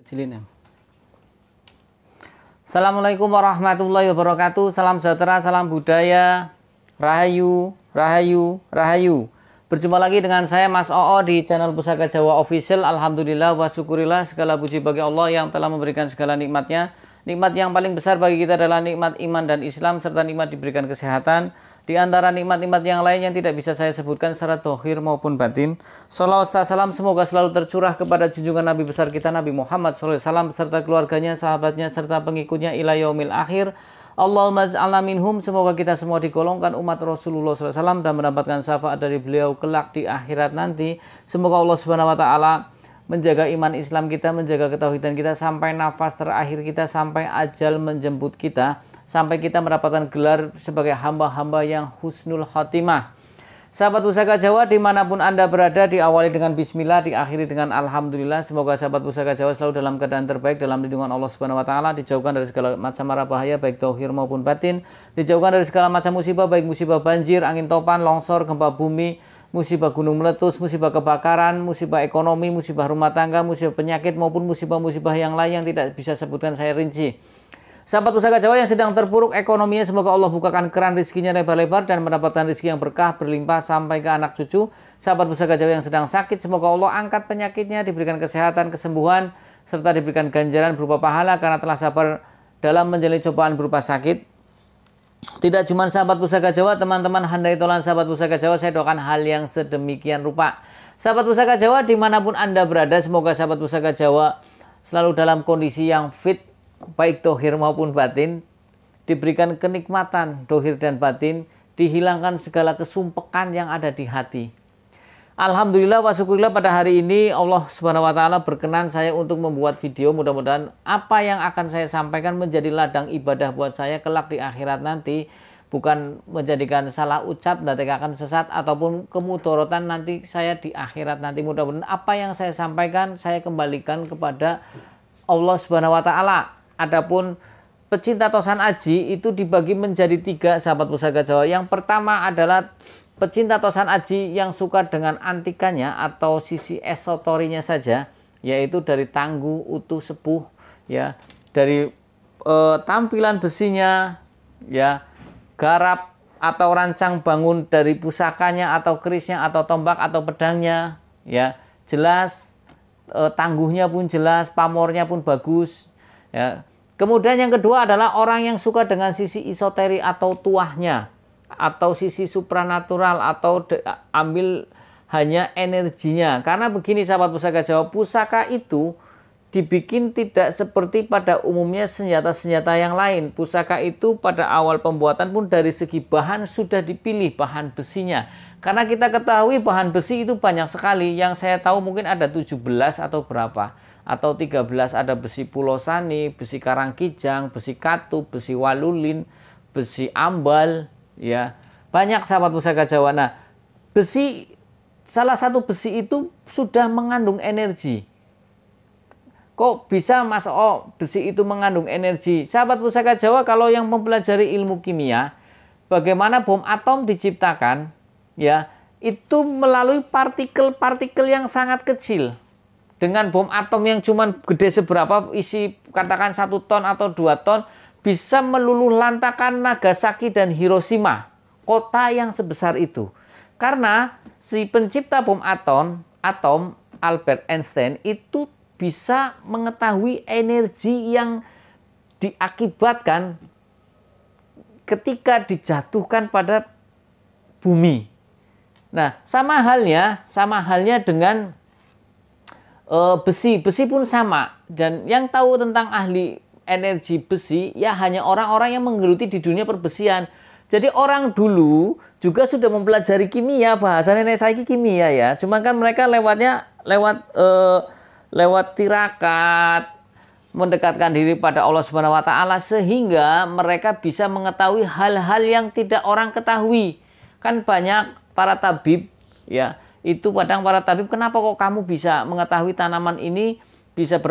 kecilin ya. Assalamualaikum warahmatullahi wabarakatuh. Salam sejahtera, salam budaya. Rahayu, rahayu, rahayu. Berjumpa lagi dengan saya Mas Oo di channel Pusaka Jawa Official. Alhamdulillah wa syukurillah, segala puji bagi Allah yang telah memberikan segala nikmatnya. Nikmat yang paling besar bagi kita adalah nikmat iman dan Islam, serta nikmat diberikan kesehatan. Di antara nikmat-nikmat yang lain yang tidak bisa saya sebutkan secara dohir maupun batin. Salawat salam semoga selalu tercurah kepada junjungan Nabi besar kita Nabi Muhammad SAW beserta keluarganya, sahabatnya, serta pengikutnya ila yaumil akhir. Allahumma ja'alna minhum, semoga kita semua digolongkan umat Rasulullah SAW dan mendapatkan syafaat dari beliau kelak di akhirat nanti. Semoga Allah Subhanahu wa Ta'ala menjaga iman Islam kita, menjaga ketauhidan kita sampai nafas terakhir kita, sampai ajal menjemput kita, sampai kita mendapatkan gelar sebagai hamba-hamba yang husnul khotimah. Sahabat Pusaka Jawa dimanapun Anda berada, diawali dengan bismillah, diakhiri dengan alhamdulillah. Semoga sahabat Pusaka Jawa selalu dalam keadaan terbaik, dalam lindungan Allah Subhanahu wa Ta'ala, dijauhkan dari segala macam mara bahaya baik dohir maupun batin, dijauhkan dari segala macam musibah baik musibah banjir, angin topan, longsor, gempa bumi, musibah gunung meletus, musibah kebakaran, musibah ekonomi, musibah rumah tangga, musibah penyakit maupun musibah-musibah yang lain yang tidak bisa sebutkan saya rinci. Sahabat Pusaka Jawa yang sedang terpuruk ekonominya, semoga Allah bukakan keran rezekinya lebar-lebar dan mendapatkan rezeki yang berkah berlimpah sampai ke anak cucu. Sahabat Pusaka Jawa yang sedang sakit, semoga Allah angkat penyakitnya, diberikan kesehatan, kesembuhan, serta diberikan ganjaran berupa pahala karena telah sabar dalam menjalani cobaan berupa sakit. Tidak cuma sahabat Pusaka Jawa, teman-teman handai tolan sahabat Pusaka Jawa, saya doakan hal yang sedemikian rupa. Sahabat Pusaka Jawa dimanapun Anda berada, semoga sahabat Pusaka Jawa selalu dalam kondisi yang fit, baik dohir maupun batin, diberikan kenikmatan dohir dan batin, dihilangkan segala kesumpekan yang ada di hati. Alhamdulillah wa syukurillah, pada hari ini Allah Subhanahu wa Ta'ala berkenan saya untuk membuat video. Mudah-mudahan apa yang akan saya sampaikan menjadi ladang ibadah buat saya kelak di akhirat nanti, bukan menjadikan salah ucap, akan sesat ataupun kemudorotan nanti saya di akhirat nanti. Mudah-mudahan apa yang saya sampaikan saya kembalikan kepada Allah Subhanahu wa Ta'ala. Adapun pecinta tosan aji itu dibagi menjadi 3 sahabat Pusaka Jawa. Yang pertama adalah pecinta tosan aji yang suka dengan antikannya atau sisi esotorinya saja, yaitu dari tangguh, utuh, sepuh, ya, dari tampilan besinya, ya, garap atau rancang bangun dari pusakanya atau kerisnya atau tombak atau pedangnya, ya, jelas, tangguhnya pun jelas, pamornya pun bagus, ya. Kemudian yang kedua adalah orang yang suka dengan sisi esoteri atau tuahnya, atau sisi supranatural, atau ambil hanya energinya. Karena begini sahabat Pusaka Jawa, pusaka itu dibikin tidak seperti pada umumnya senjata-senjata yang lain. Pusaka itu pada awal pembuatan pun dari segi bahan sudah dipilih bahan besinya. Karena kita ketahui bahan besi itu banyak sekali, yang saya tahu mungkin ada 17 atau berapa, atau 13, ada besi pulosani, besi karangkijang, besi katup, besi walulin, besi ambal, ya. Banyak sahabat Pusaka Jawa. Nah, besi, salah satu besi itu sudah mengandung energi. Kok bisa Mas O besi itu mengandung energi? Sahabat Pusaka Jawa, kalau yang mempelajari ilmu kimia, bagaimana bom atom diciptakan, ya, itu melalui partikel-partikel yang sangat kecil. Dengan bom atom yang cuma gede seberapa, isi katakan 1 ton atau 2 ton, bisa meluluh lantakan Nagasaki dan Hiroshima, kota yang sebesar itu. Karena si pencipta bom atom Albert Einstein itu bisa mengetahui energi yang diakibatkan ketika dijatuhkan pada bumi. Nah, sama halnya dengan besi pun sama. Dan yang tahu tentang ahli energi besi ya hanya orang-orang yang menggeluti di dunia perbesian. Jadi orang dulu juga sudah mempelajari kimia, bahasa nenek saya kimia ya. Cuma kan mereka lewat tirakat, mendekatkan diri pada Allah Subhanahu wa Ta'ala, sehingga mereka bisa mengetahui hal-hal yang tidak orang ketahui. Kan banyak para tabib, ya, itu kadang para tabib, kenapa kok kamu bisa mengetahui tanaman ini bisa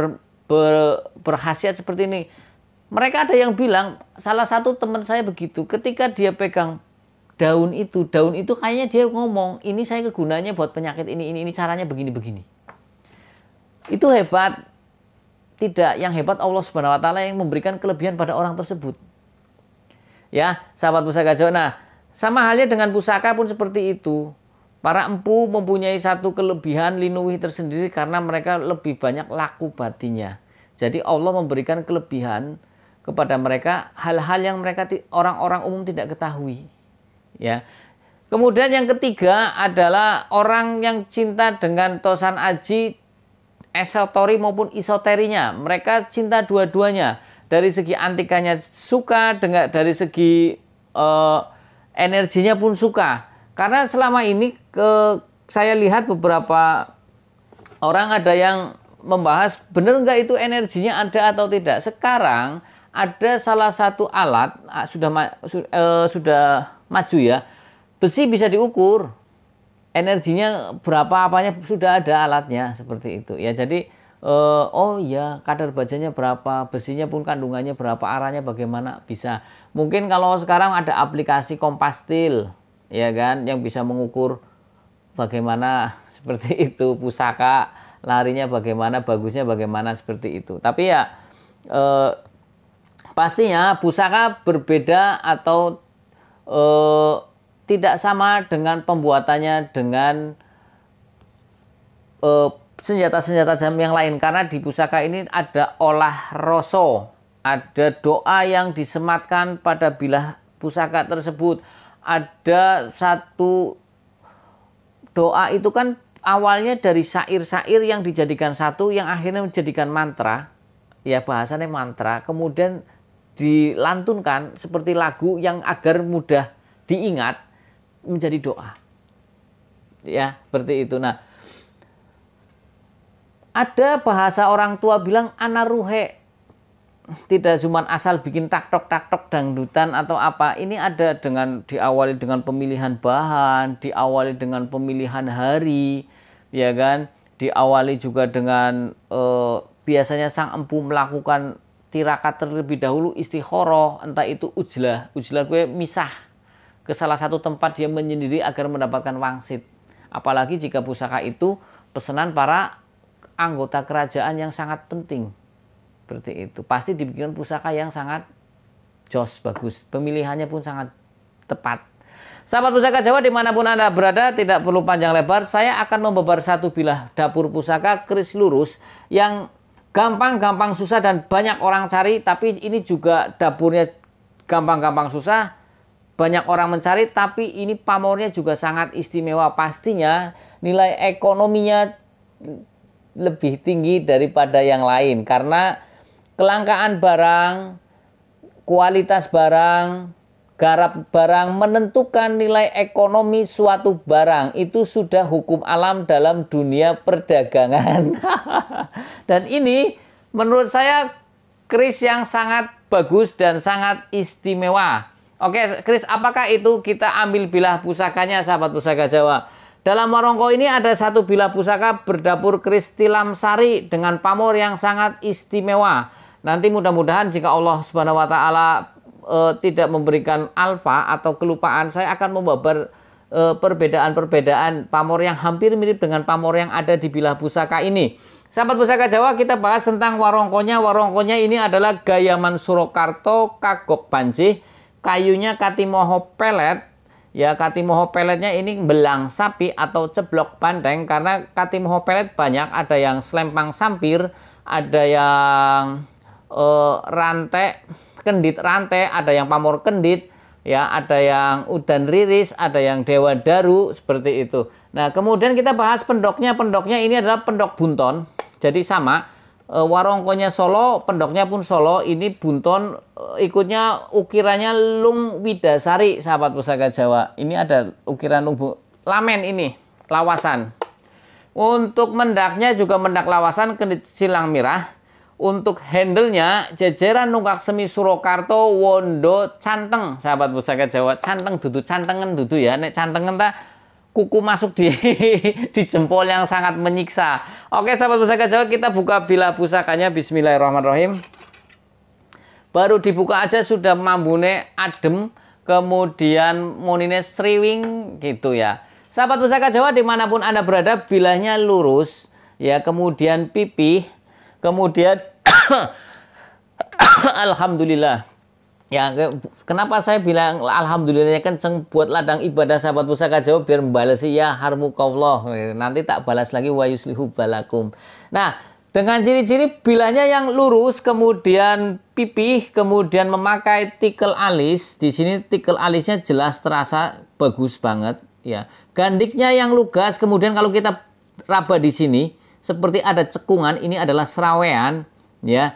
berkhasiat seperti ini? Mereka ada yang bilang, salah satu teman saya begitu, ketika dia pegang daun itu kayaknya dia ngomong, ini saya kegunaannya buat penyakit ini caranya begini-begini. Itu hebat. Tidak, yang hebat Allah Subhanahu wa taala yang memberikan kelebihan pada orang tersebut. Ya, sahabat pusaka Jawa. Nah, sama halnya dengan pusaka pun seperti itu. Para empu mempunyai satu kelebihan linuwih tersendiri karena mereka lebih banyak laku batinnya. Jadi Allah memberikan kelebihan kepada mereka hal-hal yang mereka orang-orang umum tidak ketahui. Ya. Kemudian yang ketiga adalah orang yang cinta dengan tosan aji, esotori maupun isoterinya. Mereka cinta dua-duanya. Dari segi antikanya suka, dari segi energinya pun suka. Karena selama ini saya lihat beberapa orang ada yang membahas benar nggak itu energinya ada atau tidak. Sekarang ada salah satu alat sudah maju ya. Besi bisa diukur. Energinya berapa apanya sudah ada alatnya seperti itu ya. Jadi oh iya kadar bajanya berapa, besinya pun kandungannya berapa, arahnya bagaimana bisa. Mungkin kalau sekarang ada aplikasi Kompastil ya kan yang bisa mengukur bagaimana seperti itu pusaka, larinya bagaimana, bagusnya bagaimana seperti itu. Tapi ya pastinya pusaka berbeda atau tidak sama dengan pembuatannya dengan senjata-senjata jam yang lain. Karena di pusaka ini ada olah rasa, ada doa yang disematkan pada bilah pusaka tersebut. Ada satu doa itu kan awalnya dari syair-syair yang dijadikan satu, yang akhirnya menjadikan mantra. Ya bahasanya mantra, kemudian dilantunkan seperti lagu yang agar mudah diingat menjadi doa. Ya, seperti itu. Nah, ada bahasa orang tua bilang anaruhe. Tidak cuma asal bikin tak-tok dangdutan atau apa. Ini ada diawali dengan pemilihan bahan, diawali dengan pemilihan hari, ya kan? Diawali juga dengan biasanya sang empu melakukan tirakat terlebih dahulu istikharah, entah itu ujlah gue misah ke salah satu tempat dia menyendiri agar mendapatkan wangsit. Apalagi jika pusaka itu pesanan para anggota kerajaan yang sangat penting. Seperti itu. Pasti dibikin pusaka yang sangat jos, bagus. Pemilihannya pun sangat tepat. Sahabat pusaka Jawa dimanapun Anda berada, tidak perlu panjang lebar. Saya akan membabar satu bilah dapur pusaka keris lurus yang gampang-gampang susah dan banyak orang cari. Tapi ini juga dapurnya gampang-gampang susah, banyak orang mencari, tapi ini pamornya juga sangat istimewa. Pastinya nilai ekonominya lebih tinggi daripada yang lain. Karena kelangkaan barang, kualitas barang, garap barang menentukan nilai ekonomi suatu barang. Itu sudah hukum alam dalam dunia perdagangan. Dan ini menurut saya keris yang sangat bagus dan sangat istimewa. Oke, Kris, apakah itu? Kita ambil bilah pusakanya, sahabat pusaka Jawa. Dalam warongko ini ada satu bilah pusaka berdapur keris tilam sari dengan pamor yang sangat istimewa. Nanti mudah-mudahan jika Allah Subhanahu wa taala tidak memberikan alfa atau kelupaan, saya akan membabar perbedaan-perbedaan pamor yang hampir mirip dengan pamor yang ada di bilah pusaka ini. Sahabat pusaka Jawa, kita bahas tentang warongkonya. Warongkonya ini adalah Gayaman Surakarta Kagok Banjih. Kayunya katimoho pelet. Ya, katimoho peletnya ini belang sapi atau ceblok bandeng. Karena katimoho pelet banyak. Ada yang selempang sampir, ada yang rantai, kendit rantai, ada yang pamor kendit, ya, ada yang udan riris, ada yang dewa daru, seperti itu. Nah, kemudian kita bahas pendoknya. Pendoknya ini adalah pendok bunton. Jadi sama. Warongkonya Solo, pendoknya pun Solo. Ini bunton, ikutnya ukirannya lung widasari, sahabat pusaka Jawa. Ini ada ukiran lung lamen ini, lawasan. Untuk mendaknya juga mendak lawasan kendit silang mirah. Untuk handle-nya jejeran nunggak semi Surakarta wondo canteng, sahabat pusaka Jawa. Canteng dudu cantengen dudu ya. Nek cantengen ta kuku masuk di jempol yang sangat menyiksa. Oke, sahabat pusaka Jawa, kita buka bilah pusakanya. Bismillahirrahmanirrahim. Baru dibuka aja sudah mambune adem, kemudian monine sriwing gitu ya. Sahabat pusaka Jawa dimanapun Anda berada, bilahnya lurus ya, kemudian pipih, kemudian Alhamdulillah. Ya, kenapa saya bilang alhamdulillahnya kenceng buat ladang ibadah sahabat Pusaka Jawa biar membalasi ya harmukallah. Nanti tak balas lagi wa yuslihu balakum. Nah, dengan ciri-ciri bilahnya yang lurus, kemudian pipih, kemudian memakai tikel alis. Di sini tikel alisnya jelas terasa bagus banget ya. Gandiknya yang lugas, kemudian kalau kita raba di sini seperti ada cekungan, ini adalah serawean ya.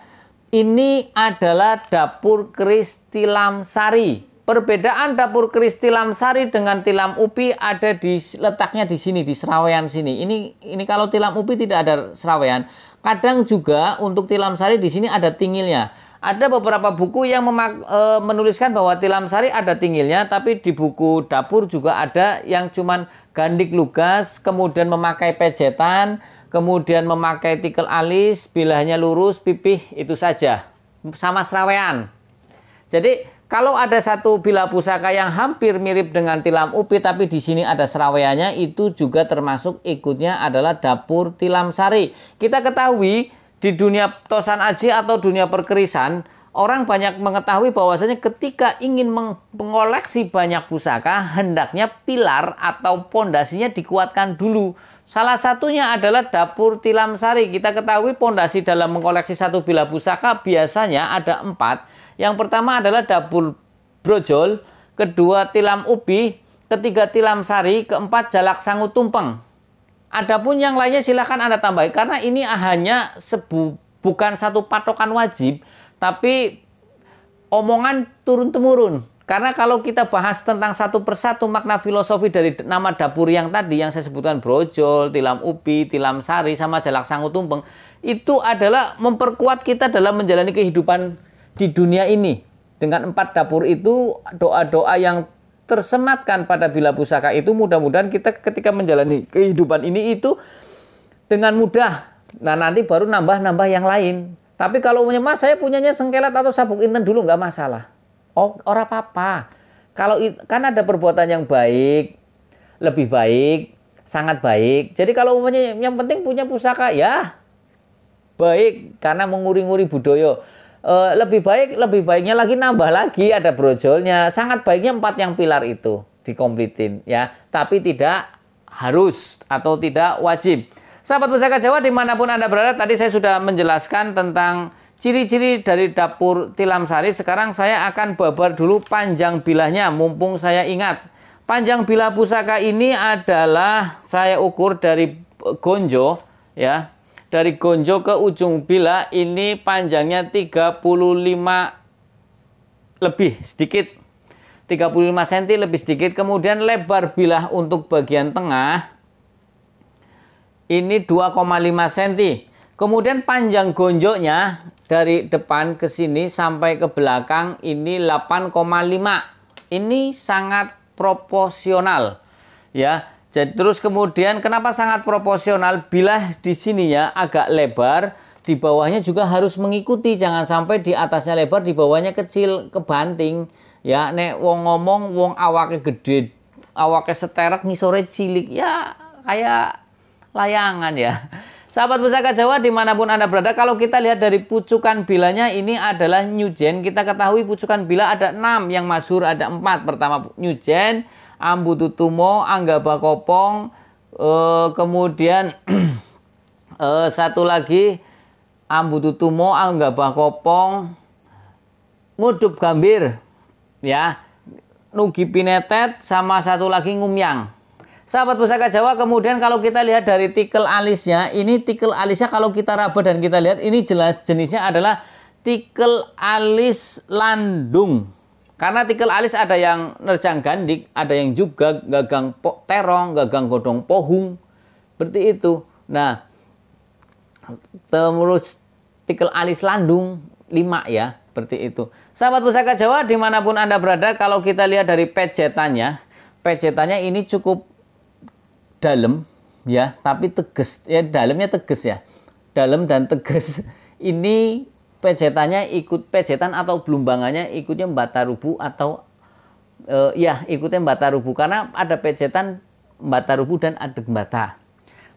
Ini adalah dapur keris tilam sari. Perbedaan dapur keris tilam sari dengan tilam upi ada di letaknya di sini, di serawean sini. Ini kalau tilam upi tidak ada serawean. Kadang juga untuk tilam sari di sini ada tingilnya. Ada beberapa buku yang menuliskan bahwa tilam sari ada tingilnya, tapi di buku dapur juga ada yang cuman gandik lugas, kemudian memakai pejetan, kemudian memakai tikel alis, bilahnya lurus, pipih, itu saja. Sama serawean. Jadi kalau ada satu bilah pusaka yang hampir mirip dengan tilam upi, tapi di sini ada seraweannya, itu juga termasuk ikutnya adalah dapur tilam sari. Kita ketahui di dunia tosan aji atau dunia perkerisan, orang banyak mengetahui bahwasanya ketika ingin mengoleksi banyak pusaka, hendaknya pilar atau pondasinya dikuatkan dulu. Salah satunya adalah dapur tilam sari. Kita ketahui pondasi dalam mengkoleksi satu bilah pusaka biasanya ada 4. Yang pertama adalah dapur brojol, kedua tilam ubi, ketiga tilam sari, keempat jalak sangu tumpeng. Adapun yang lainnya silahkan Anda tambahi karena ini hanya bukan satu patokan wajib, tapi omongan turun-temurun. Karena kalau kita bahas tentang satu persatu makna filosofi dari nama dapur yang tadi, yang saya sebutkan brojol, tilam ubi, tilam sari, sama jalak sangu tumpeng, itu adalah memperkuat kita dalam menjalani kehidupan di dunia ini. Dengan 4 dapur itu, doa-doa yang tersematkan pada bilah pusaka itu, mudah-mudahan kita ketika menjalani kehidupan ini itu dengan mudah. Nah, nanti baru nambah-nambah yang lain. Tapi kalau Mas, saya punyanya sengkelat atau sabuk inten dulu, nggak masalah. Oh, ora apa-apa. Kalau kan ada perbuatan yang baik, lebih baik, sangat baik. Jadi kalau umumnya yang penting punya pusaka ya baik karena menguri-nguri budaya. Lebih baiknya lagi nambah lagi ada brojolnya. Sangat baiknya 4 yang pilar itu dikomplitin ya. Tapi tidak harus atau tidak wajib. Sahabat Pusaka Jawa dimanapun Anda berada, tadi saya sudah menjelaskan tentang ciri-ciri dari dapur tilam sari. Sekarang saya akan babar dulu panjang bilahnya, mumpung saya ingat. Panjang bilah pusaka ini adalah saya ukur dari gonjo ya. Dari gonjo ke ujung bilah ini panjangnya 35 lebih sedikit. 35 cm lebih sedikit. Kemudian lebar bilah untuk bagian tengah ini 2,5 cm. Kemudian panjang gonjoknya dari depan ke sini sampai ke belakang ini 8,5. Ini sangat proporsional ya. Jadi terus kemudian kenapa sangat proporsional? Bilah di sininya agak lebar, di bawahnya juga harus mengikuti. Jangan sampai di atasnya lebar, di bawahnya kecil, kebanting. Ya, nek wong ngomong wong awake gede, awake seterek ngisore cilik ya kayak layangan ya. Sahabat Pusaka Jawa dimanapun Anda berada, kalau kita lihat dari pucukan bilahnya ini adalah nyujen. Kita ketahui pucukan bilah ada 6, yang masyhur ada 4. Pertama nyujen, ambututumo, anggabakopong, kemudian satu lagi ambututumo, anggabakopong, ngudup gambir, ya, nugi pinetet, sama satu lagi ngumyang. Sahabat Pusaka Jawa, kemudian kalau kita lihat dari tikel alisnya, ini tikel alisnya kalau kita raba dan kita lihat ini jelas jenisnya adalah tikel alis landung. Karena tikel alis ada yang nerjang gandik, ada yang juga gagang terong, gagang godong pohung, seperti itu. Nah, terus tikel alis landung 5 ya, seperti itu. Sahabat Pusaka Jawa dimanapun Anda berada, kalau kita lihat dari pejetannya ini cukup dalam ya, tapi tegas ya, dalamnya tegas ya, dalam dan tegas. Ini pejetannya ikut pejetan atau belumbangannya ikutnya Mbatarubu atau ya ikutnya Mbatarubu, karena ada pejetan Mbatarubu dan adeg bata.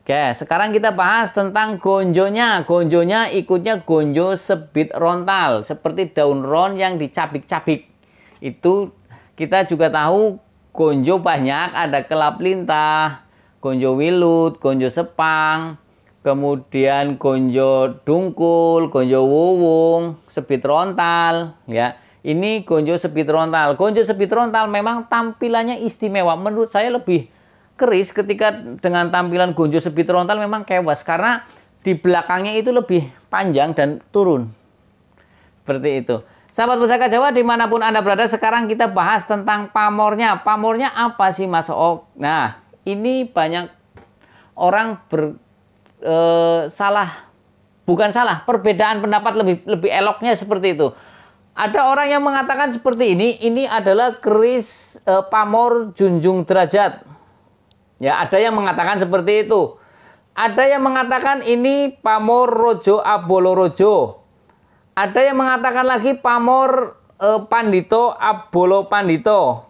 Oke, sekarang kita bahas tentang gonjonya. Gonjonya ikutnya gonjo sebit rontal, seperti daun ron yang dicabik-cabik. Itu kita juga tahu gonjo banyak, ada kelap lintah, gonjo wilut, gonjo sepang, kemudian gonjo dungkul, gonjo wuwung, sebit rontal, ya. Ini gonjo sebit rontal. Gonjo sebit rontal memang tampilannya istimewa. Menurut saya lebih keris ketika dengan tampilan gonjo sebit rontal memang kewas karena di belakangnya itu lebih panjang dan turun seperti itu. Sahabat Pusaka Jawa dimanapun Anda berada, sekarang kita bahas tentang pamornya. Pamornya apa sih Mas O? Nah, ini banyak orang perbedaan pendapat, lebih eloknya seperti itu. Ada orang yang mengatakan seperti ini adalah keris pamor junjung derajat. Ya, ada yang mengatakan seperti itu. Ada yang mengatakan ini pamor rojo abolo rojo. Ada yang mengatakan lagi pamor pandito abolo pandito.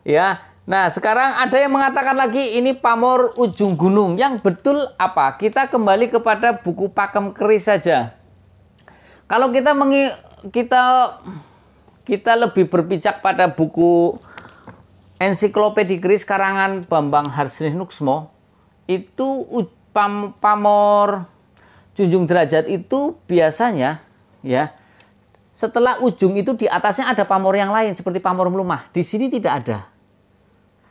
Ya. Nah, sekarang ada yang mengatakan lagi ini pamor ujung gunung. Yang betul apa? Kita kembali kepada buku pakem keris saja. Kalau kita lebih berpijak pada buku Ensiklopedi Keris karangan Bambang Harsnuksmo, itu pamor junjung derajat itu biasanya ya setelah ujung itu di atasnya ada pamor yang lain seperti pamor melumah. Di sini tidak ada.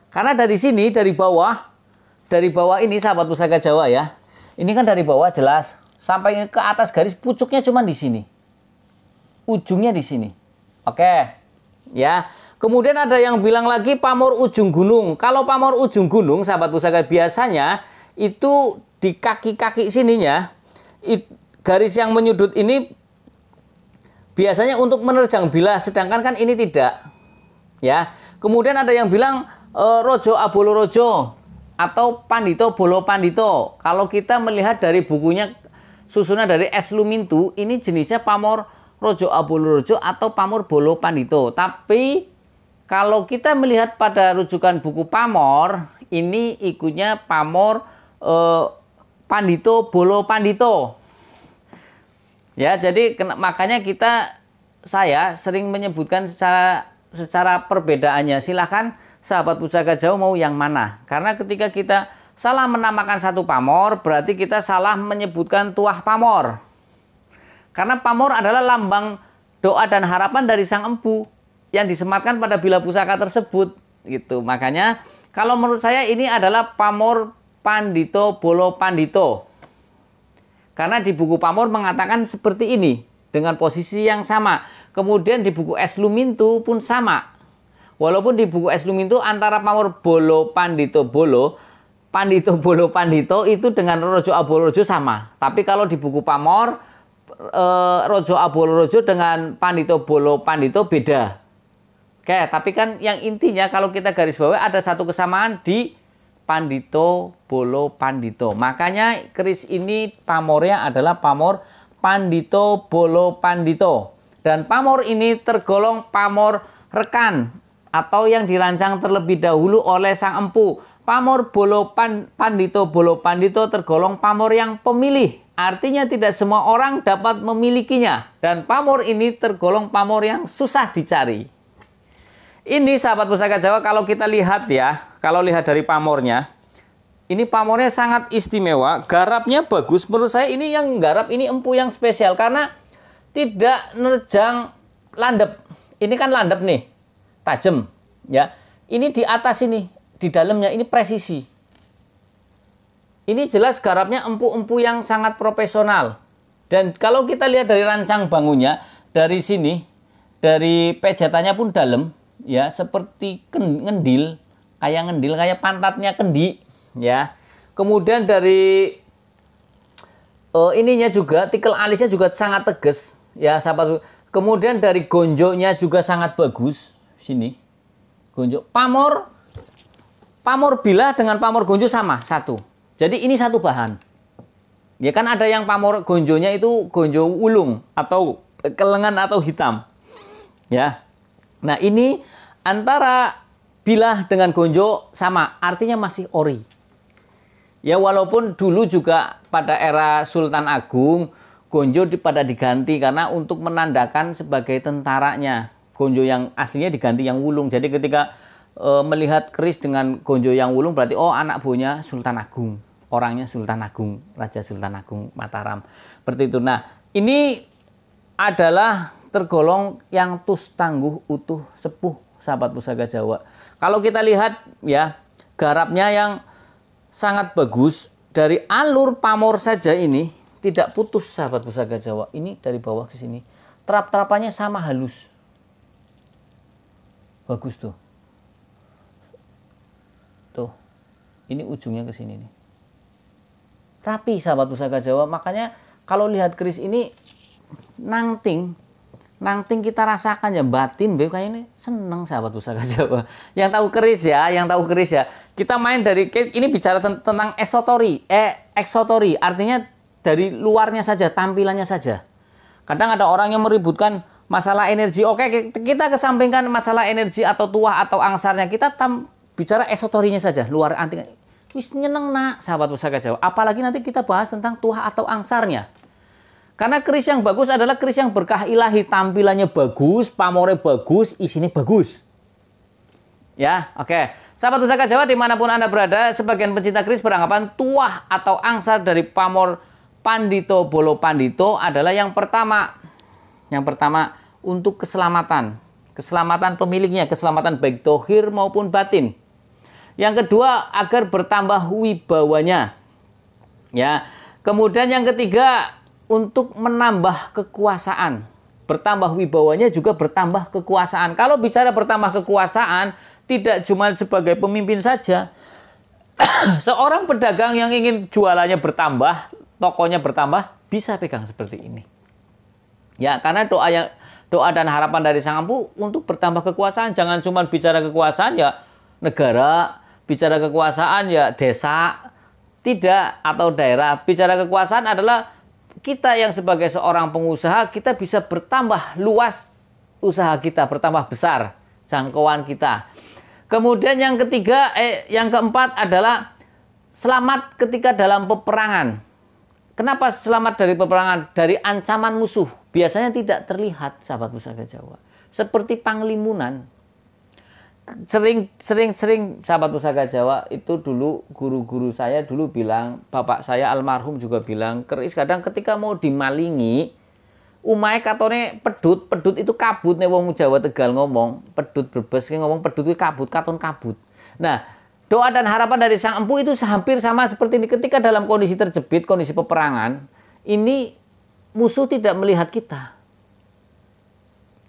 Karena dari sini dari bawah ini sahabat Pusaka Jawa ya. Ini kan dari bawah jelas sampai ke atas garis pucuknya cuma di sini. Ujungnya di sini. Oke. Ya. Kemudian ada yang bilang lagi pamor ujung gunung. Kalau pamor ujung gunung, sahabat pusaka, biasanya itu di kaki-kaki sininya, garis yang menyudut ini biasanya untuk menerjang bilah, sedangkan kan ini tidak. Ya. Kemudian ada yang bilang rojo abolo rojo atau pandito bolo pandito. Kalau kita melihat dari bukunya susunan dari S. Lumintu, ini jenisnya pamor rojo abolo rojo atau pamor bolo pandito. Tapi kalau kita melihat pada rujukan buku pamor, ini ikutnya pamor pandito bolo pandito. Ya, jadi makanya saya sering menyebutkan secara perbedaannya. Silahkan sahabat Pusaka Jawa mau yang mana. Karena ketika kita salah menamakan satu pamor, berarti kita salah menyebutkan tuah pamor. Karena pamor adalah lambang doa dan harapan dari sang empu yang disematkan pada bilah pusaka tersebut gitu. Makanya kalau menurut saya ini adalah pamor pandito bolo pandito. Karena di buku pamor mengatakan seperti ini dengan posisi yang sama. Kemudian di buku S. Lumintu pun sama. Walaupun di buku S. Lumintu antara pamor bolo pandito bolo pandito itu dengan rojo abolo rojo sama. Tapi kalau di buku pamor rojo abolo rojo dengan pandito bolo pandito beda. Oke, tapi kan yang intinya kalau kita garis bawah ada satu kesamaan di pandito bolo pandito. Makanya keris ini pamornya adalah pamor pandito bolo pandito. Dan pamor ini tergolong pamor rekan atau yang dirancang terlebih dahulu oleh sang empu. Pamor pandito bolo pandito tergolong pamor yang pemilih. Artinya tidak semua orang dapat memilikinya. Dan pamor ini tergolong pamor yang susah dicari. Ini sahabat Pusaka Jawa kalau kita lihat ya, kalau lihat dari pamornya, ini pamornya sangat istimewa, garapnya bagus. Menurut saya ini yang garap ini empu yang spesial karena tidak nerjang landep. Ini kan landep nih, tajam ya. Ini di atas ini, di dalamnya ini presisi. Ini jelas garapnya empu-empu yang sangat profesional. Dan kalau kita lihat dari rancang bangunnya, dari sini, dari pejatannya pun dalam. Ya, seperti ngendil, kayak pantatnya kendi, ya. Kemudian dari ininya juga, tikel alisnya juga sangat tegas, ya sahabat. Kemudian dari gonjonya juga sangat bagus, sini, gonjo. Pamor bilah dengan pamor gonjo sama, satu. Jadi ini satu bahan. Ya kan ada yang pamor gonjonya itu gonjo ulung atau kelengan atau hitam, ya. Nah ini antara bilah dengan gonjo sama, artinya masih ori. Ya walaupun dulu juga pada era Sultan Agung, gonjo pada diganti karena untuk menandakan sebagai tentaranya. Gonjo yang aslinya diganti yang wulung. Jadi ketika melihat keris dengan gonjo yang wulung berarti oh anak buahnya Sultan Agung. Orangnya Sultan Agung, Raja Sultan Agung Mataram. Seperti itu. Nah, ini adalah tergolong yang tus tangguh utuh sepuh sahabat pusaka Jawa. Kalau kita lihat ya garapnya yang sangat bagus dari alur pamor saja ini tidak putus sahabat pusaka Jawa. Ini dari bawah ke sini terap-terapannya sama halus. Bagus tuh. Tuh. Ini ujungnya ke sini nih. Rapi sahabat pusaka Jawa. Makanya kalau lihat keris ini nangting kita rasakan ya batin kayak ini seneng sahabat pusaka Jawa. Yang tahu keris ya, kita main dari ini bicara tentang eksotori, artinya dari luarnya saja, tampilannya saja. Kadang ada orang yang meributkan masalah energi. Oke, kita kesampingkan masalah energi atau tuah atau angsarnya. Kita bicara eksotorinya saja, luar anting. Wis nyeneng nak sahabat pusaka Jawa. Apalagi nanti kita bahas tentang tuah atau angsarnya. Karena keris yang bagus adalah keris yang berkah ilahi. Tampilannya bagus, pamornya bagus, isinya bagus. Ya, oke. Sahabat pusaka Jawa dimanapun Anda berada, sebagian pencinta keris beranggapan tuah atau angsar dari pamor Pandito Bolo Pandito adalah yang pertama. Yang pertama untuk keselamatan. Keselamatan pemiliknya, keselamatan baik dohir maupun batin. Yang kedua agar bertambah wibawanya. Ya. Kemudian yang ketiga untuk menambah kekuasaan. Bertambah wibawanya juga bertambah kekuasaan. Kalau bicara bertambah kekuasaan, tidak cuma sebagai pemimpin saja. Seorang pedagang yang ingin jualannya bertambah, tokonya bertambah, bisa pegang seperti ini. Ya, karena doa dan harapan dari Sang Empu untuk bertambah kekuasaan. Jangan cuma bicara kekuasaan ya negara, bicara kekuasaan ya desa, tidak, atau daerah. Bicara kekuasaan adalah kita yang sebagai seorang pengusaha, kita bisa bertambah luas usaha kita, bertambah besar jangkauan kita. Kemudian yang keempat adalah selamat ketika dalam peperangan. Kenapa selamat dari peperangan? Dari ancaman musuh. Biasanya tidak terlihat sahabat pusaka Jawa. Seperti panglimunan. Sering sahabat pusaka Jawa itu dulu guru-guru saya dulu bilang, bapak saya almarhum juga bilang, keris kadang ketika mau dimalingi, umai katone pedut itu kabut nih wong Jawa Tegal ngomong, pedut Brebes ngomong pedut itu kabut, katon kabut. Nah, doa dan harapan dari Sang Empu itu hampir sama seperti ini. Ketika dalam kondisi terjepit, kondisi peperangan, ini musuh tidak melihat kita.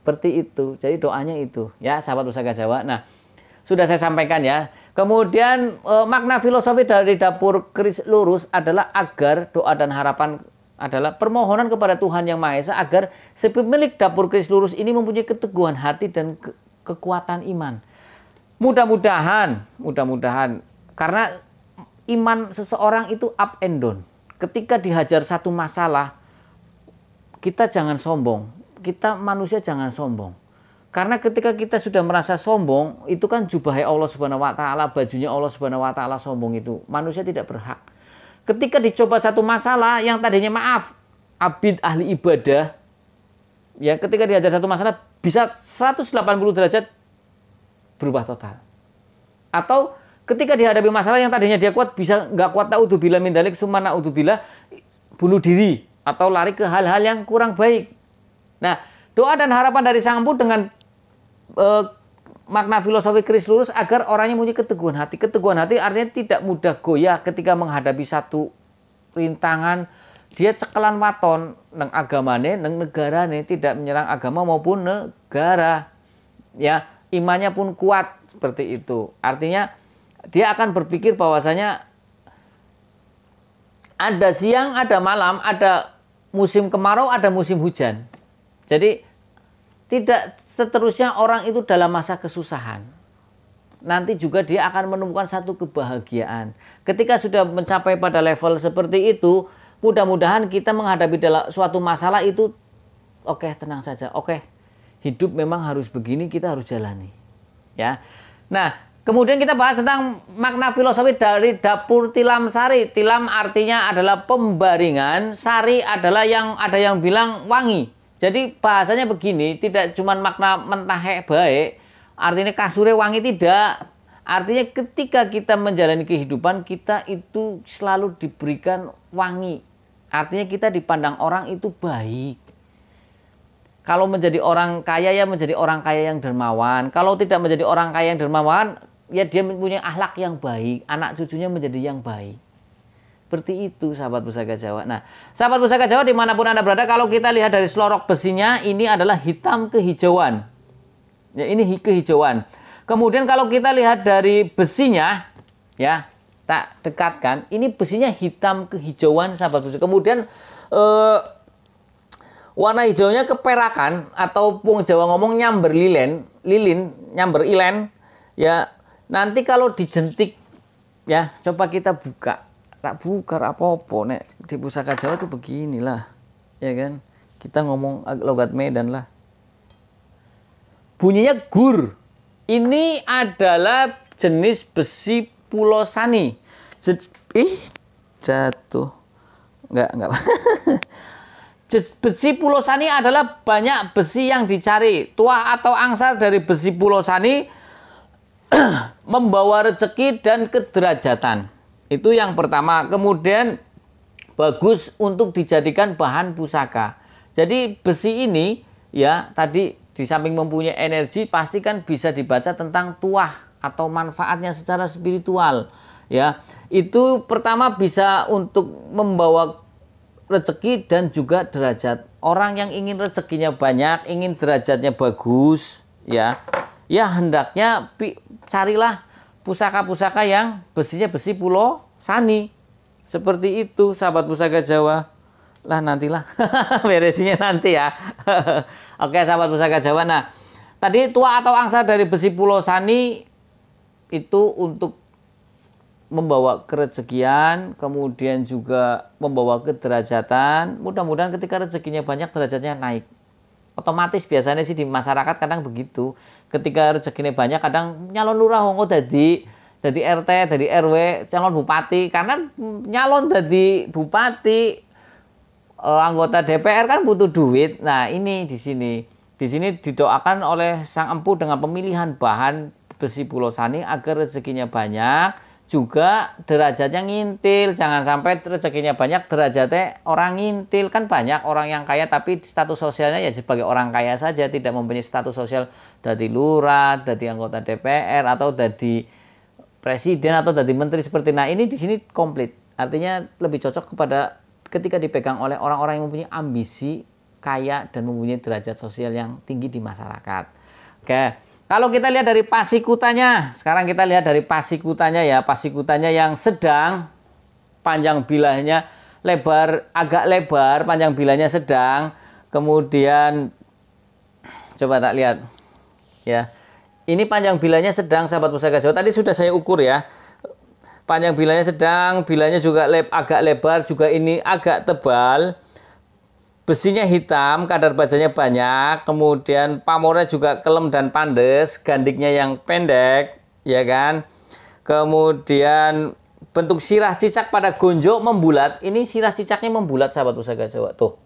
Seperti itu. Jadi doanya itu. Ya, sahabat pusaka Jawa. Nah, sudah saya sampaikan ya. Kemudian makna filosofi dari dapur keris lurus adalah agar doa dan harapan adalah permohonan kepada Tuhan Yang Maha Esa agar si pemilik dapur keris lurus ini mempunyai keteguhan hati dan kekuatan iman. Mudah-mudahan karena iman seseorang itu up and down. Ketika dihajar satu masalah, kita jangan sombong. Kita manusia jangan sombong. Karena ketika kita sudah merasa sombong, itu kan jubahnya Allah Subhanahu wa taala, bajunya Allah Subhanahu wa taala sombong itu. Manusia tidak berhak. Ketika dicoba satu masalah yang tadinya maaf, abid ahli ibadah, ya ketika dihajar satu masalah bisa 180 derajat berubah total. Atau ketika dihadapi masalah yang tadinya dia kuat bisa nggak kuat, naudzubillah min dzalik summa naudzubillah, bunuh diri atau lari ke hal-hal yang kurang baik. Nah, doa dan harapan dari Sang Empu dengan makna filosofi keris lurus agar orangnya punya keteguhan hati. Keteguhan hati artinya tidak mudah goyah ketika menghadapi satu rintangan. Dia cekelan waton neng agamane, neng negarane, tidak menyerang agama maupun negara. Ya, imannya pun kuat seperti itu. Artinya dia akan berpikir bahwasanya ada siang, ada malam, ada musim kemarau, ada musim hujan. Jadi tidak seterusnya orang itu dalam masa kesusahan. Nanti juga dia akan menemukan satu kebahagiaan. Ketika sudah mencapai pada level seperti itu, mudah-mudahan kita menghadapi dalam suatu masalah itu, oke, tenang saja. Oke, hidup memang harus begini, kita harus jalani. Ya. Nah, Kemudian kita bahas tentang makna filosofi dari dapur tilam sari. Tilam artinya adalah pembaringan, sari adalah yang ada yang bilang wangi. Jadi bahasanya begini, tidak cuma makna mentah baik, artinya kasure wangi, tidak. Artinya ketika kita menjalani kehidupan, kita itu selalu diberikan wangi. Artinya kita dipandang orang itu baik. Kalau menjadi orang kaya, ya menjadi orang kaya yang dermawan. Kalau tidak menjadi orang kaya yang dermawan, ya dia mempunyai akhlak yang baik. Anak cucunya menjadi yang baik. Seperti itu sahabat Pusaka Jawa. Nah, sahabat Pusaka Jawa dimanapun Anda berada, kalau kita lihat dari selorok besinya, ini adalah hitam kehijauan. Ya, ini kehijauan. Kemudian kalau kita lihat dari besinya, ya, tak dekatkan, ini besinya hitam kehijauan sahabat Pusaka. Kemudian warna hijaunya keperakan, atau wong Jawa ngomong nyamber lilin, nyamber ilen. Ya, nanti kalau dijentik, ya, coba kita buka. Tak buka apa-apa nek di Pusaka Jawa tuh beginilah, ya kan? Kita ngomong logat Medan lah. Bunyinya gur. Ini adalah jenis besi pulosani. Jatuh. Enggak. Besi pulosani adalah banyak besi yang dicari. Tuah atau angsar dari besi pulosani membawa rezeki dan kederajatan. Itu yang pertama. Kemudian bagus untuk dijadikan bahan pusaka. Jadi besi ini, ya, tadi di samping mempunyai energi, pasti kan bisa dibaca tentang tuah atau manfaatnya secara spiritual. Ya, itu pertama bisa untuk membawa rezeki dan juga derajat. Orang yang ingin rezekinya banyak, ingin derajatnya bagus, ya hendaknya carilah pusaka-pusaka yang besinya besi pulosani. Seperti itu sahabat Pusaka Jawa. Lah nantilah beresinya nanti ya. Oke sahabat Pusaka Jawa. Nah, tadi tua atau angsa dari besi pulosani itu untuk membawa kerezekian, kemudian juga membawa kederajatan. Mudah-mudahan ketika rezekinya banyak, derajatnya naik. Otomatis biasanya sih di masyarakat kadang begitu. Ketika rezekinya banyak, kadang nyalon lurah hongo dadi RT, dadi RW, calon bupati. Karena nyalon dadi bupati, anggota DPR kan butuh duit. Nah, ini di sini didoakan oleh Sang Empu dengan pemilihan bahan besi pulosani agar rezekinya banyak, juga derajatnya ngintil. Jangan sampai rezekinya banyak, derajatnya orang ngintil. Kan banyak orang yang kaya tapi status sosialnya ya sebagai orang kaya saja, tidak mempunyai status sosial dari lurah, dari anggota DPR, atau dari presiden, atau dari menteri seperti. Nah, ini di sini komplit. Artinya lebih cocok kepada ketika dipegang oleh orang-orang yang mempunyai ambisi kaya dan mempunyai derajat sosial yang tinggi di masyarakat. Oke. Kalau kita lihat dari pasikutanya, sekarang kita lihat dari pasikutanya ya. Pasikutanya yang sedang, panjang bilahnya lebar, agak lebar, panjang bilahnya sedang. Kemudian coba tak lihat ya. Ini panjang bilahnya sedang sahabat Pusaka Jawa. Tadi sudah saya ukur ya. Panjang bilahnya sedang, bilahnya juga agak lebar, juga ini agak tebal. Besinya hitam, kadar bajanya banyak, kemudian pamornya juga kelem dan pandes, gandiknya yang pendek, ya kan. Kemudian bentuk sirah cicak pada gonjo membulat. Ini sirah cicaknya membulat sahabat Pusaka Jawa tuh.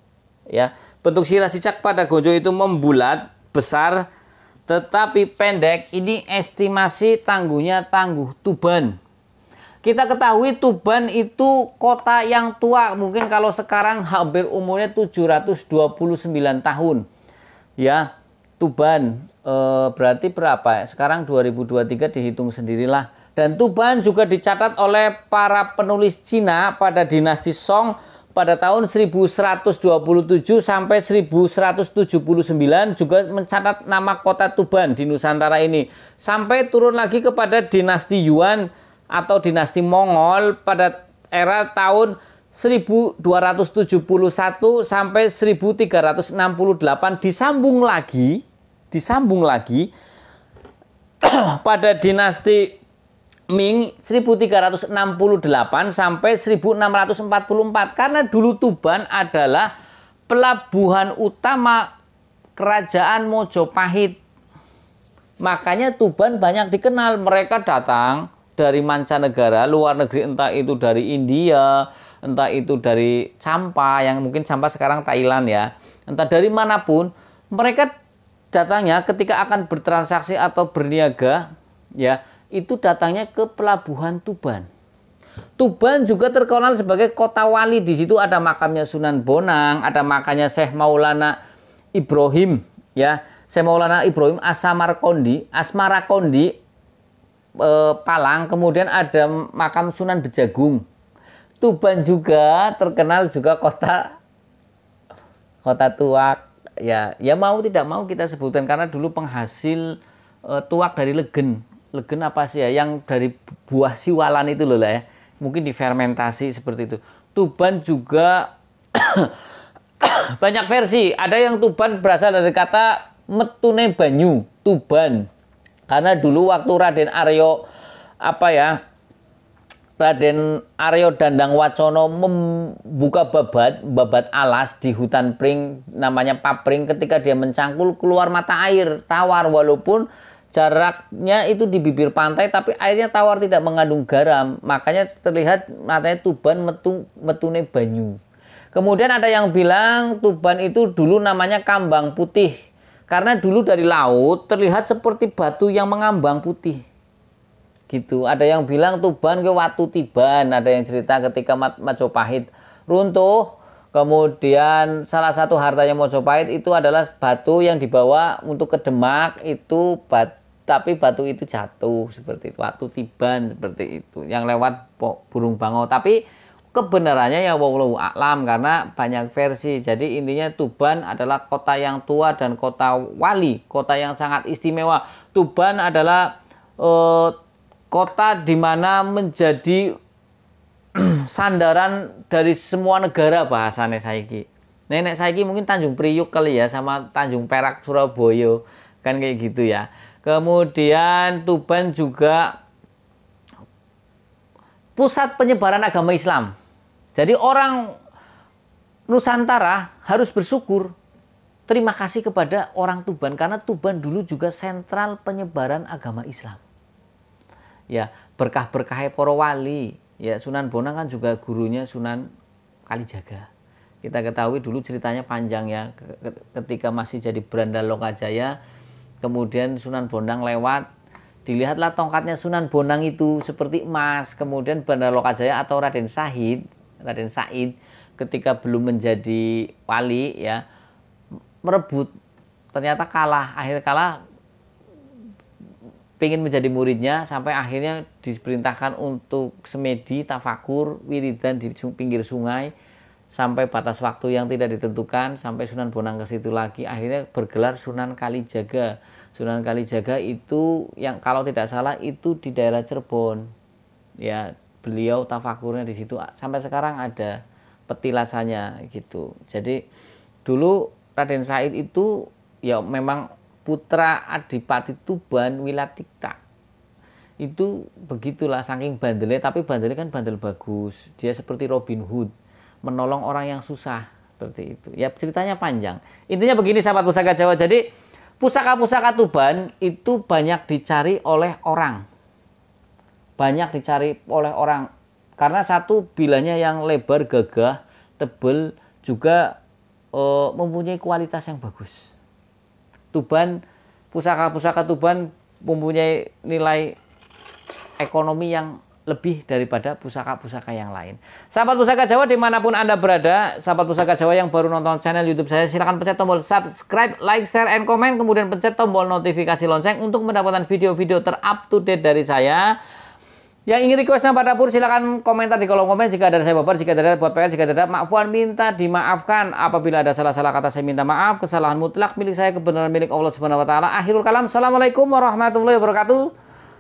Ya, bentuk sirah cicak pada gonjo itu membulat, besar tetapi pendek. Ini estimasi tangguhnya tangguh Tuban. Kita ketahui Tuban itu kota yang tua. Mungkin kalau sekarang hampir umurnya 729 tahun. Ya, Tuban berarti berapa ya? Sekarang 2023 dihitung sendirilah. Dan Tuban juga dicatat oleh para penulis Cina pada dinasti Song pada tahun 1127 sampai 1179, juga mencatat nama kota Tuban di Nusantara ini. Sampai turun lagi kepada dinasti Yuan atau dinasti Mongol pada era tahun 1271 sampai 1368, disambung lagi pada dinasti Ming 1368 sampai 1644, karena dulu Tuban adalah pelabuhan utama kerajaan Mojopahit. Makanya Tuban banyak dikenal. Mereka datang dari mancanegara, luar negeri, entah itu dari India, entah itu dari Champa, yang mungkin Champa sekarang Thailand ya, entah dari manapun, mereka datangnya ketika akan bertransaksi atau berniaga, ya, itu datangnya ke pelabuhan Tuban. Tuban juga terkenal sebagai kota wali. Di situ ada makamnya Sunan Bonang, ada makamnya Syekh Maulana Ibrahim, ya, Syekh Maulana Ibrahim Asmarakondi, Palang. Kemudian ada makam Sunan Bejagung. Tuban juga terkenal juga kota tuak, ya. Ya mau tidak mau kita sebutkan karena dulu penghasil tuak dari legen apa sih ya, yang dari buah siwalan itu loh lah ya, mungkin difermentasi seperti itu. Tuban juga banyak versi. Ada yang Tuban berasal dari kata metune banyu, Tuban. Karena dulu waktu Raden Aryo Dandang Wacono membuka babat alas di hutan pring namanya Papring, ketika dia mencangkul keluar mata air tawar, walaupun jaraknya itu di bibir pantai, tapi airnya tawar, tidak mengandung garam. Makanya terlihat matanya Tuban metune banyu. Kemudian ada yang bilang Tuban itu dulu namanya Kambang Putih, karena dulu dari laut terlihat seperti batu yang mengambang putih. Gitu. Ada yang bilang Tuban ke Watu Tiban. Ada yang cerita ketika Majapahit runtuh, kemudian salah satu hartanya Majapahit itu adalah batu yang dibawa untuk ke Demak, itu tapi batu itu jatuh seperti itu, Watu Tiban seperti itu, yang lewat burung bangau. Tapi kebenarannya ya wallahu a'lam, karena banyak versi. Jadi intinya Tuban adalah kota yang tua dan kota wali, kota yang sangat istimewa. Tuban adalah kota di mana menjadi sandaran dari semua negara bahasanya saiki. Nenek saiki mungkin Tanjung Priuk kali ya, sama Tanjung Perak Surabaya, kan kayak gitu ya. Kemudian Tuban juga pusat penyebaran agama Islam. Jadi orang Nusantara harus bersyukur, terima kasih kepada orang Tuban, karena Tuban dulu juga sentral penyebaran agama Islam. Ya, berkah-berkahnya para wali. Ya, Sunan Bonang kan juga gurunya Sunan Kalijaga. Kita ketahui dulu ceritanya panjang ya, ketika masih jadi Branda Lokajaya, kemudian Sunan Bonang lewat, dilihatlah tongkatnya Sunan Bonang itu seperti emas. Kemudian Branda Lokajaya atau Raden Said ketika belum menjadi wali ya, merebut, ternyata kalah, pengen menjadi muridnya, sampai akhirnya diperintahkan untuk semedi, tafakur, wiridan di pinggir sungai sampai batas waktu yang tidak ditentukan, sampai Sunan Bonang ke situ lagi, akhirnya bergelar Sunan Kalijaga. Sunan Kalijaga itu yang kalau tidak salah itu di daerah Cirebon. Ya, beliau tafakurnya di situ, sampai sekarang ada petilasannya gitu. Jadi dulu Raden Said itu ya memang putra Adipati Tuban Wilatikta. Itu begitulah, saking bandelnya, tapi bandelnya kan bandel bagus. Dia seperti Robin Hood, menolong orang yang susah, seperti itu. Ya ceritanya panjang. Intinya begini sahabat Pusaka Jawa. Jadi pusaka-pusaka Tuban itu banyak dicari oleh orang. Karena satu, bilanya yang lebar, gagah, tebal, juga mempunyai kualitas yang bagus. Tuban, pusaka-pusaka Tuban mempunyai nilai ekonomi yang lebih daripada pusaka-pusaka yang lain. Sahabat Pusaka Jawa dimanapun Anda berada, sahabat Pusaka Jawa yang baru nonton channel YouTube saya, silahkan pencet tombol subscribe, like, share, and comment, kemudian pencet tombol notifikasi lonceng untuk mendapatkan video-video ter-up-to-date dari saya. Yang ingin request nama dapur silakan komentar di kolom komen. Jika ada saya baper, jika ada buat PR, jika ada maafwan minta dimaafkan. Apabila ada salah-salah kata saya minta maaf. Kesalahan mutlak milik saya, kebenaran milik Allah Subhanahu wa taala. Akhirul kalam. Assalamualaikum warahmatullahi wabarakatuh.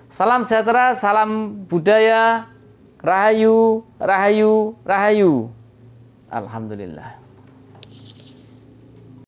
Salam sejahtera, salam budaya. Rahayu, rahayu, rahayu. Alhamdulillah.